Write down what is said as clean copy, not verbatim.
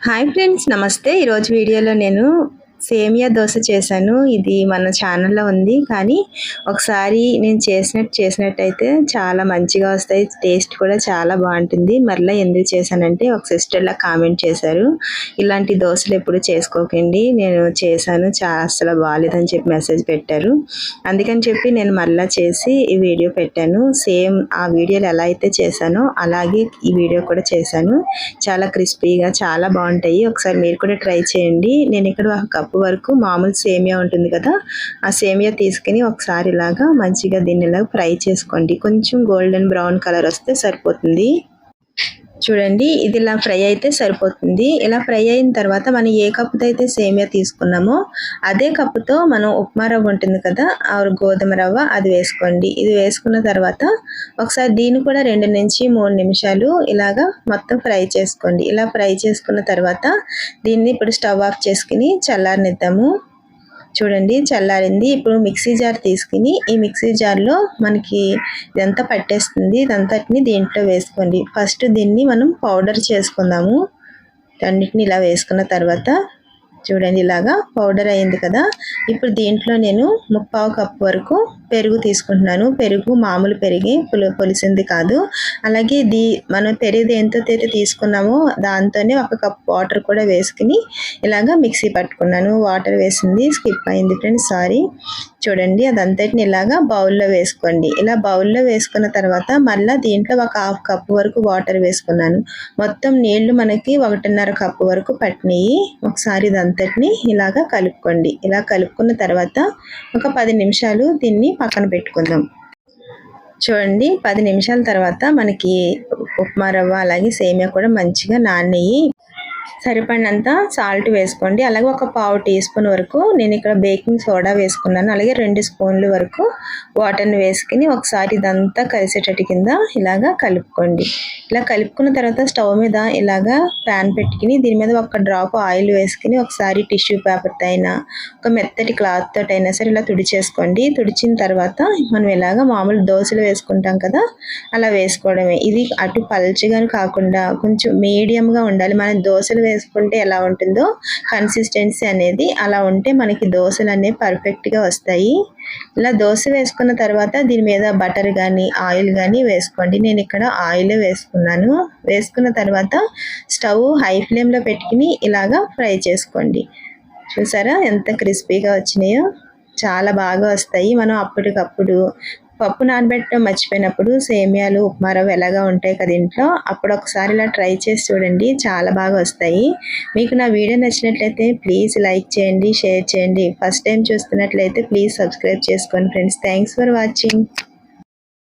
Hi friends, నమస్తే. ఈరోజు వీడియోలో నేను సేమియా దోశ చేశాను. ఇది మన ఛానల్లో ఉంది, కానీ ఒకసారి నేను చేసినట్టయితే చాలా మంచిగా వస్తాయి. టేస్ట్ కూడా చాలా బాగుంటుంది. మరలా ఎందుకు చేశానంటే ఒక సిస్టర్లా కామెంట్ చేశారు, ఇలాంటి దోశలు ఎప్పుడు చేసుకోకండి, నేను చేశాను అసలు బాగాలేదని చెప్పి మెసేజ్ పెట్టారు. అందుకని చెప్పి నేను మరలా చేసి ఈ వీడియో పెట్టాను. సేమ్ ఆ వీడియోలో ఎలా అయితే చేశానో అలాగే ఈ వీడియో కూడా చేశాను. చాలా క్రిస్పీగా చాలా బాగుంటాయి. ఒకసారి మీరు కూడా ట్రై చేయండి. నేను ఇక్కడ ఒక కప్పు వరకు మామూలు సేమియా ఉంటుంది కదా, ఆ సేమియా తీసుకుని ఒకసారి ఇలాగా మంచిగా దీన్ని ఇలా ఫ్రై చేసుకోండి. కొంచెం గోల్డెన్ బ్రౌన్ కలర్ వస్తే సరిపోతుంది. చూడండి, ఇది ఇలా ఫ్రై అయితే సరిపోతుంది. ఇలా ఫ్రై అయిన తర్వాత మనం ఏ కప్పుతో అయితే సేమియా తీసుకున్నామో అదే కప్పుతో మనం ఉప్మా రవ్వ ఉంటుంది కదా, ఆ గోధుమ రవ్వ అది వేసుకోండి. ఇది వేసుకున్న తర్వాత ఒకసారి దీన్ని కూడా 2 నుంచి 3 నిమిషాలు ఇలాగా మొత్తం ఫ్రై చేసుకోండి. ఇలా ఫ్రై చేసుకున్న తర్వాత దీన్ని ఇప్పుడు స్టవ్ ఆఫ్ చేసుకుని చల్లారనిద్దాము. చూడండి, చల్లారింది. ఇప్పుడు మిక్సీ జార్ తీసుకుని ఈ మిక్సీ జార్లో మనకి ఇదంతా పట్టేస్తుంది. ఇదంతటిని దీంట్లో వేసుకోండి. ఫస్ట్ దీన్ని మనం పౌడర్ చేసుకుందాము. అన్నిటిని ఇలా వేసుకున్న తర్వాత చూడండి, ఇలాగా పౌడర్ అయింది కదా. ఇప్పుడు దీంట్లో నేను 3/4 కప్పు వరకు పెరుగు తీసుకుంటున్నాను. పెరుగు మామూలు పెరిగి పులిసింది కాదు. అలాగే మనం పెరుగు ఎంతో తీసుకున్నామో దాంతోనే 1 కప్ వాటర్ కూడా వేసుకుని ఇలాగా మిక్సీ పట్టుకున్నాను. వాటర్ వేసింది స్కిప్ అయింది ఫ్రెండ్స్, సారీ. చూడండి, అదంతటిని ఇలాగా బౌల్లో వేసుకోండి. ఇలా బౌల్లో వేసుకున్న తర్వాత మళ్ళీ దీంట్లో 1/2 కప్పు వరకు వాటర్ వేసుకున్నాను. మొత్తం నీళ్లు మనకి 1.5 కప్పు వరకు పట్టినాయి. ఒకసారి ఇదంతటిని ఇలాగా కలుపుకోండి. ఇలా కలుపుకున్న తర్వాత ఒక 10 నిమిషాలు దీన్ని పక్కన పెట్టుకుందాం. చూడండి, 10 నిమిషాల తర్వాత మనకి ఉప్మా రవ్వ అలాగే సేమియా కూడా మంచిగా నానినాయి. సరిపడినంత సాల్ట్ వేసుకోండి. అలాగే ఒక 1/2 టీ స్పూన్ వరకు నేను ఇక్కడ బేకింగ్ సోడా వేసుకున్నాను. అలాగే 2 స్పూన్లు వరకు వాటర్ని వేసుకుని ఒకసారి ఇదంతా కలిసేటట్టు కింద ఇలాగా కలుపుకోండి. ఇలా కలుపుకున్న తర్వాత స్టవ్ మీద ఇలాగా ప్యాన్ పెట్టుకుని దీని మీద 1 డ్రాప్ ఆయిల్ వేసుకుని ఒకసారి టిష్యూ పేపర్తో అయినా ఒక మెత్తటి క్లాత్ తోటి అయినా సరే ఇలా తుడిచేసుకోండి. తుడిచిన తర్వాత మనం ఇలాగా మామూలు దోశలు వేసుకుంటాం కదా, అలా వేసుకోవడమే. ఇది అటు పల్చగాను కాకుండా కొంచెం మీడియంగా ఉండాలి. మన దోశలు వేసుకుంటే ఎలా ఉంటుందో కన్సిస్టెన్సీ అనేది అలా ఉంటే మనకి దోశలు అనేవి పర్ఫెక్ట్గా వస్తాయి. ఇలా దోశ వేసుకున్న తర్వాత దీని మీద బటర్ కానీ ఆయిల్ కానీ వేసుకోండి. నేను ఇక్కడ ఆయిల్ వేసుకున్నాను. వేసుకున్న తర్వాత స్టవ్ హై ఫ్లేమ్లో పెట్టుకుని ఇలాగా ఫ్రై చేసుకోండి. చూసారా ఎంత క్రిస్పీగా వచ్చినాయో, చాలా బాగా వస్తాయి. మనం అప్పటికప్పుడు పప్పు నానబెట్టడం మర్చిపోయినప్పుడు సేమియాలు ఉప్మా రవ్వ ఎలాగా ఉంటాయి కదా ఇంట్లో, అప్పుడు ఒకసారి ఇలా ట్రై చేసి చూడండి, చాలా బాగా వస్తాయి. మీకు నా వీడియో నచ్చినట్లయితే ప్లీజ్ లైక్ చేయండి, షేర్ చేయండి. ఫస్ట్ టైం చూస్తున్నట్లయితే ప్లీజ్ సబ్స్క్రైబ్ చేసుకోండి ఫ్రెండ్స్. Thanks for watching.